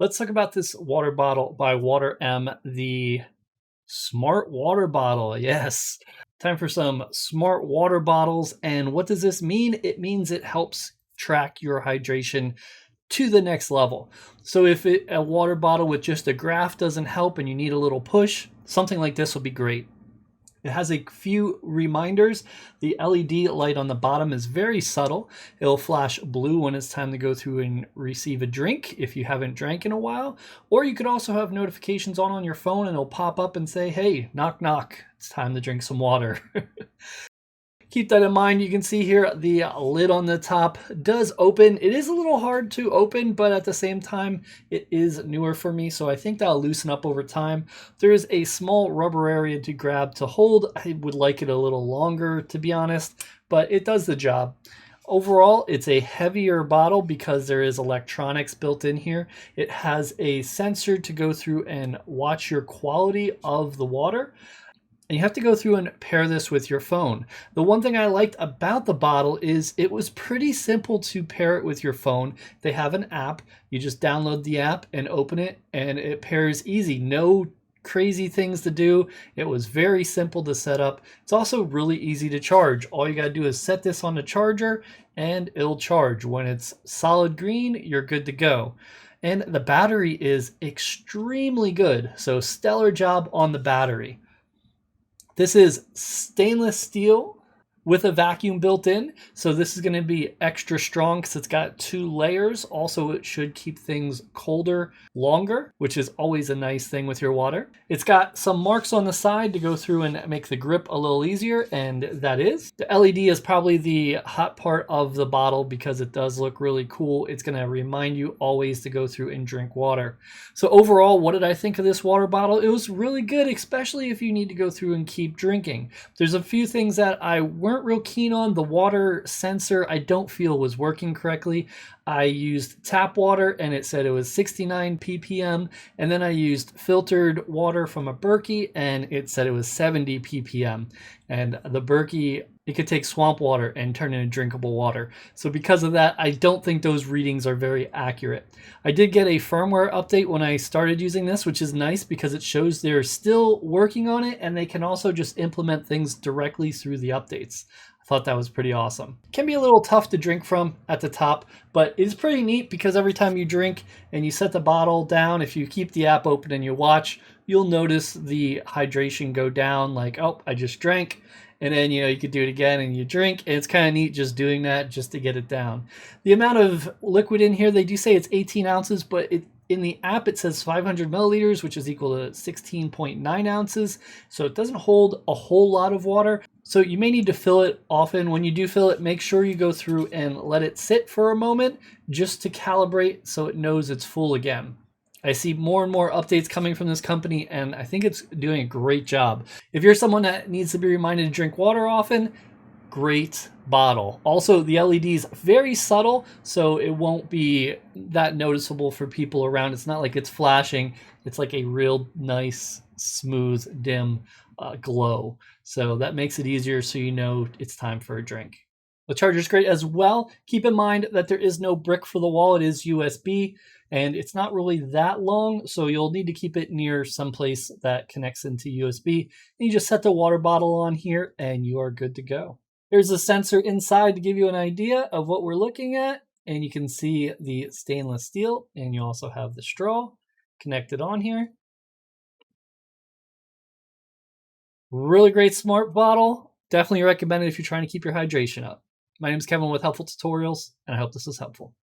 Let's talk about this water bottle by Waterh, the smart water bottle. Yes, time for some smart water bottles. And what does this mean? It means it helps track your hydration to the next level. So if a water bottle with just a graph doesn't help and you need a little push, something like this will be great. It has a few reminders. The LED light on the bottom is very subtle. It'll flash blue when it's time to go through and receive a drink if you haven't drank in a while. Or you could also have notifications on your phone and it'll pop up and say, hey, knock, knock, it's time to drink some water. Keep that in mind. You can see here the lid on the top does open. It is a little hard to open, but at the same time, it is newer for me, so I think that'll loosen up over time. There is a small rubber area to grab to hold. I would like it a little longer, to be honest, but it does the job. Overall, it's a heavier bottle because there is electronics built in here. It has a sensor to go through and watch your quality of the water. And you have to go through and pair this with your phone. The one thing I liked about the bottle is it was pretty simple to pair it with your phone. They have an app. You just download the app and open it, and it pairs easy. No crazy things to do. It was very simple to set up. It's also really easy to charge. All you got to do is set this on the charger, and it'll charge. When it's solid green, you're good to go. And the battery is extremely good. So stellar job on the battery. This is stainless steel with a vacuum built in. So this is going to be extra strong because it's got 2 layers. Also, it should keep things colder longer, which is always a nice thing with your water. It's got some marks on the side to go through and make the grip a little easier, and that is. The LED is probably the hot part of the bottle because it does look really cool. It's going to remind you always to go through and drink water. So overall, what did I think of this water bottle? It was really good, especially if you need to go through and keep drinking. There's a few things that I weren't real keen on. The water sensor I don't feel was working correctly. I used tap water and it said it was 69 ppm, and then I used filtered water from a Berkey and it said it was 70 ppm. And the Berkey, it could take swamp water and turn into drinkable water. So because of that, I don't think those readings are very accurate. I did get a firmware update when I started using this, which is nice because it shows they're still working on it and they can also just implement things directly through the updates. I thought that was pretty awesome. Can be a little tough to drink from at the top, but it's pretty neat because every time you drink and you set the bottle down, if you keep the app open and you watch, you'll notice the hydration go down, like, oh, I just drank. And then, you could do it again and you drink. And it's kind of neat just doing that just to get it down. The amount of liquid in here, they do say it's 18 ounces, but in the app it says 500 milliliters, which is equal to 16.9 ounces. So it doesn't hold a whole lot of water. So you may need to fill it often. When you do fill it, make sure you go through and let it sit for a moment just to calibrate so it knows it's full again. I see more and more updates coming from this company, and I think it's doing a great job. If you're someone that needs to be reminded to drink water often, great bottle. Also, the LED is very subtle, so it won't be that noticeable for people around. It's not like it's flashing. It's like a real nice, smooth, dim glow. So that makes it easier so you know it's time for a drink. The charger is great as well. Keep in mind that there is no brick for the wall. It is USB, and it's not really that long, so you'll need to keep it near someplace that connects into USB. And you just set the water bottle on here, and you are good to go. There's a sensor inside to give you an idea of what we're looking at, and you can see the stainless steel, and you also have the straw connected on here. Really great smart bottle. Definitely recommend it if you're trying to keep your hydration up. My name is Kevin with Helpful Tutorials, and I hope this was helpful.